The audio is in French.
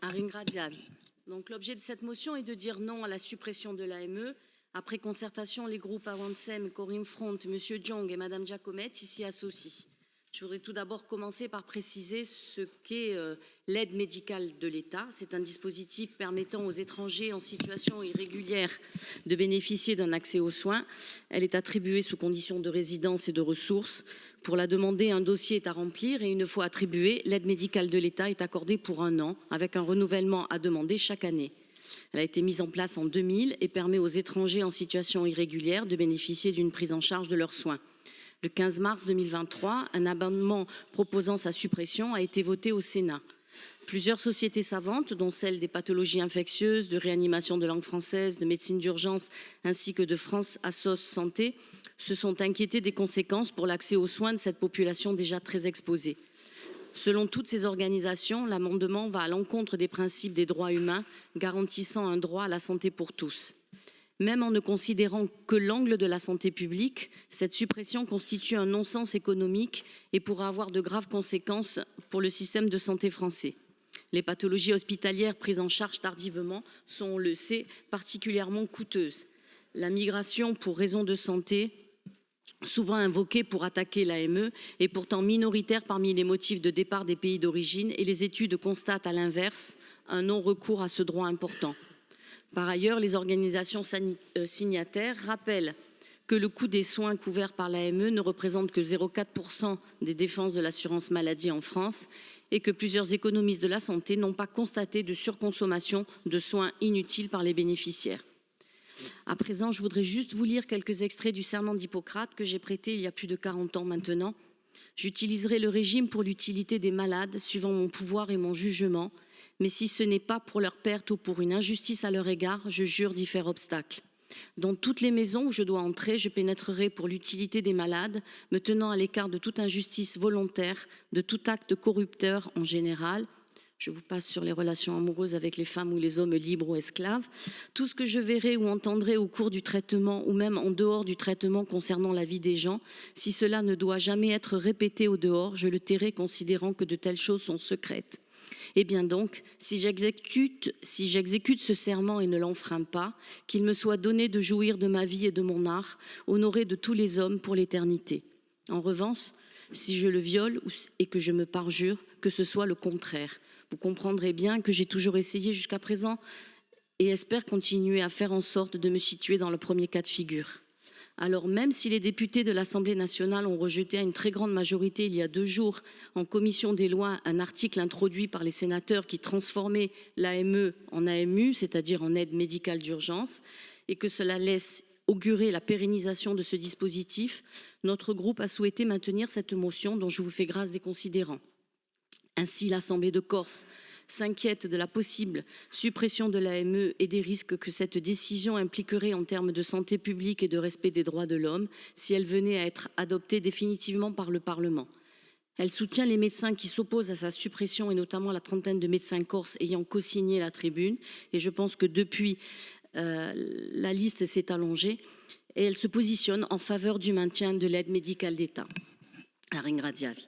Aringra Diaby. Donc l'objet de cette motion est de dire non à la suppression de l'AME. Après concertation, les groupes Avansem, Corinne Front, M. Diong et Mme Giacomette s'y associent. Je voudrais tout d'abord commencer par préciser ce qu'est l'aide médicale de l'État. C'est un dispositif permettant aux étrangers en situation irrégulière de bénéficier d'un accès aux soins. Elle est attribuée sous condition de résidence et de ressources. Pour la demander, un dossier est à remplir et une fois attribuée, l'aide médicale de l'État est accordée pour 1 an avec un renouvellement à demander chaque année. Elle a été mise en place en 2000 et permet aux étrangers en situation irrégulière de bénéficier d'une prise en charge de leurs soins. Le 15 mars 2023, un amendement proposant sa suppression a été voté au Sénat. Plusieurs sociétés savantes, dont celle des pathologies infectieuses, de réanimation de langue française, de médecine d'urgence, ainsi que de France Assos Santé, se sont inquiétées des conséquences pour l'accès aux soins de cette population déjà très exposée. Selon toutes ces organisations, l'amendement va à l'encontre des principes des droits humains, garantissant un droit à la santé pour tous. Même en ne considérant que l'angle de la santé publique, cette suppression constitue un non-sens économique et pourra avoir de graves conséquences pour le système de santé français. Les pathologies hospitalières prises en charge tardivement sont, on le sait, particulièrement coûteuses. La migration pour raisons de santé, souvent invoquée pour attaquer l'AME, est pourtant minoritaire parmi les motifs de départ des pays d'origine et les études constatent à l'inverse un non-recours à ce droit important. Par ailleurs, les organisations signataires rappellent que le coût des soins couverts par l'AME ne représente que 0,4% des dépenses de l'assurance maladie en France et que plusieurs économistes de la santé n'ont pas constaté de surconsommation de soins inutiles par les bénéficiaires. À présent, je voudrais juste vous lire quelques extraits du serment d'Hippocrate que j'ai prêté il y a plus de 40 ans maintenant. J'utiliserai le régime pour l'utilité des malades, suivant mon pouvoir et mon jugement, mais si ce n'est pas pour leur perte ou pour une injustice à leur égard, je jure d'y faire obstacle. Dans toutes les maisons où je dois entrer, je pénétrerai pour l'utilité des malades, me tenant à l'écart de toute injustice volontaire, de tout acte corrupteur en général. Je vous passe sur les relations amoureuses avec les femmes ou les hommes libres ou esclaves. Tout ce que je verrai ou entendrai au cours du traitement ou même en dehors du traitement concernant la vie des gens, si cela ne doit jamais être répété au dehors, je le tairai considérant que de telles choses sont secrètes. Eh bien donc, si j'exécute ce serment et ne l'enfreins pas, qu'il me soit donné de jouir de ma vie et de mon art, honoré de tous les hommes pour l'éternité. En revanche, si je le viole et que je me parjure, que ce soit le contraire. Vous comprendrez bien que j'ai toujours essayé jusqu'à présent et espère continuer à faire en sorte de me situer dans le premier cas de figure. Alors même si les députés de l'Assemblée nationale ont rejeté à une très grande majorité il y a 2 jours en commission des lois un article introduit par les sénateurs qui transformait l'AME en AMU, c'est-à-dire en aide médicale d'urgence, et que cela laisse augurer la pérennisation de ce dispositif, notre groupe a souhaité maintenir cette motion dont je vous fais grâce des considérants. Ainsi, l'Assemblée de Corse s'inquiète de la possible suppression de l'AME et des risques que cette décision impliquerait en termes de santé publique et de respect des droits de l'homme si elle venait à être adoptée définitivement par le Parlement. Elle soutient les médecins qui s'opposent à sa suppression et notamment la trentaine de médecins corses ayant co-signé la tribune. Et je pense que depuis, la liste s'est allongée. Et elle se positionne en faveur du maintien de l'aide médicale d'État. Aringra Diaby.